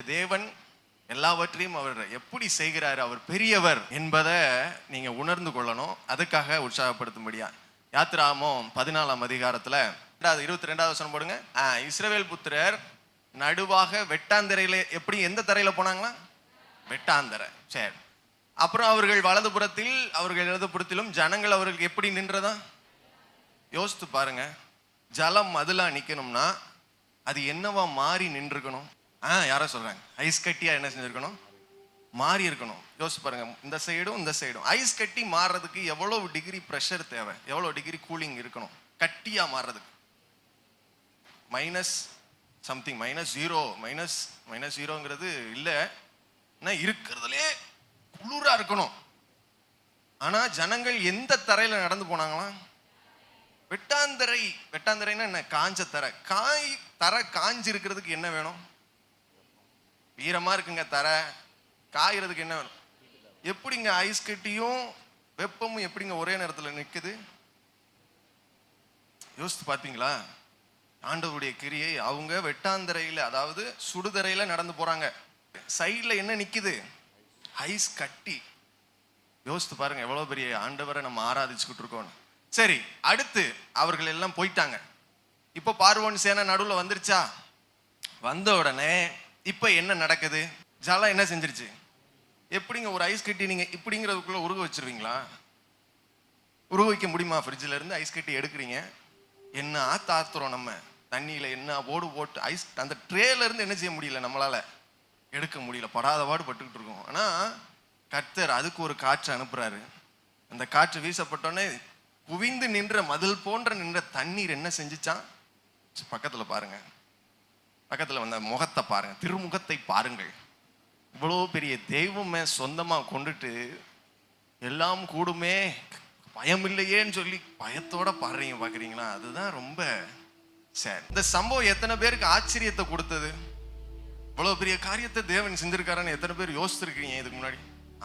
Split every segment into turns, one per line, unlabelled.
தேவன் எல்லாவற்றையும் அவர் எப்படி செய்கிறார், அவர் பெரியவர் என்பதை நீங்க உணர்ந்து கொள்ளணும். அதுக்காக உற்சாகப்படுத்தும்படியா யாத்திராகமம் 14ஆம் அதிகாரத்துல 22வது வசனம் போடுங்க. இஸ்ரவேல் புத்திரர் நடுவாக வெட்டாந்தரையில, எப்படி எந்த தரையில போனாங்களா? வெட்டாந்தரை. சரி, அப்புறம் அவர்கள் வலதுபுறத்தில் அவர்கள் இடதுபுறத்திலும் ஜனங்கள் அவர்களுக்கு எப்படி நின்றதா யோசித்து பாருங்க. ஜலம் மதுலா நிக்கணும்னா அது என்னவா மாறி நின்றுக்கணும்? யாரோ சொல்றாங்க ஐஸ் கட்டியா என்ன செஞ்சிருக்கணும்? மாறி இருக்கணும். யோசிச்சு பாருங்க, இந்த சைடும் இந்த சைடும் ஐஸ் கட்டி மாறுறதுக்கு எவ்வளவு டிகிரி பிரஷர் தேவை, எவ்வளவு டிகிரி கூலிங் இருக்கணும் கட்டியா மாறுறதுக்கு? மைனஸ் சம்திங், மைனஸ் ஜீரோங்கிறது இல்லை, இருக்கிறதுலே குளிரா இருக்கணும். ஆனா ஜனங்கள் எந்த தரையில நடந்து போனாங்களா? வெட்டாந்தரைன்னா என்ன? காஞ்ச தரை. தரை காஞ்சி இருக்கிறதுக்கு என்ன வேணும்? ஈரமா இருக்குங்க தரை, காயறதுக்கு என்ன வேணும்? எப்படிங்க ஐஸ் கட்டியும் வெப்பமும் எப்படிங்க ஒரே நேரத்துல நிக்குது? யோசித்து பார்த்தீங்களா? ஆண்டவருடைய கிரியை. அவங்க வெட்டாந்தரையில, அதாவது சுடுதரையில நடந்து போறாங்க. சைட்ல என்ன நிக்குது? ஐஸ் கட்டி. யோசித்து பாருங்க எவ்வளவு பெரிய ஆண்டவரை நம்ம ஆராதிச்சுக்கிட்டு இருக்கோம். சரி, அடுத்து அவர்கள் எல்லாம் போயிட்டாங்க. இப்ப பார்வோன் சேனை நடுவில் வந்துருச்சா? வந்த உடனே இப்ப என்ன நடக்குது? ஜலம் என்ன செஞ்சிருச்சு? எப்படிங்க ஒரு ஐஸ் கட்டி நீங்க இப்படிங்கிறதுக்குள்ள உருக வச்சிருவீங்களா? உருக வைக்க முடியுமா? ஃப்ரிட்ஜில் இருந்து ஐஸ் கட்டி எடுக்கிறீங்க, என்ன ஆத்துறோம் நம்ம தண்ணியில, என்ன போட்டு ஐஸ் அந்த ட்ரேல இருந்து என்ன செய்ய முடியல, நம்மளால எடுக்க முடியல, படாத பாடு பட்டுக்கிட்டு இருக்கோம். ஆனா கர்த்தர் அதுக்கு ஒரு காற்று அனுப்புறாரு. அந்த காற்று வீசப்பட்டோன்னே குவிந்து நின்ற மதில் போன்ற நின்ற தண்ணீர் என்ன செஞ்சுச்சான்? பக்கத்துல பாருங்க, பக்கத்துல வந்த முகத்தை பாருங்க, திருமுகத்தை பாருங்கள். இவ்வளோ பெரிய தெய்வமே சொந்தமா கொண்டுட்டு எல்லாம் கூடுமே பயம் இல்லையேன்னு சொல்லி பயத்தோட பாக்குறீங்களா? அதுதான் ரொம்ப சரி. இந்த சம்பவம் எத்தனை பேருக்கு ஆச்சரியத்தை கொடுத்தது? இவ்வளவு பெரிய காரியத்தை தேவன் செஞ்சிருக்காருன்னு எத்தனை பேர் யோசிச்சிருக்கீங்க இதுக்கு முன்னாடி?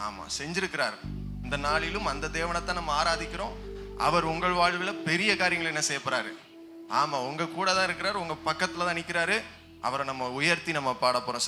ஆமா, செஞ்சிருக்கிறார். இந்த நாளிலும் அந்த தேவனைத்தான் நம்ம ஆராதிக்கிறோம். அவர் உங்கள் வாழ்வில் பெரிய காரியங்களை என்ன செய்ய போறாரு? ஆமா, உங்க கூட தான் இருக்கிறாரு, உங்க பக்கத்துல தான் நிக்கிறாரு. அவரை நம்ம உயர்த்தி நம்ம பாட போறோம்.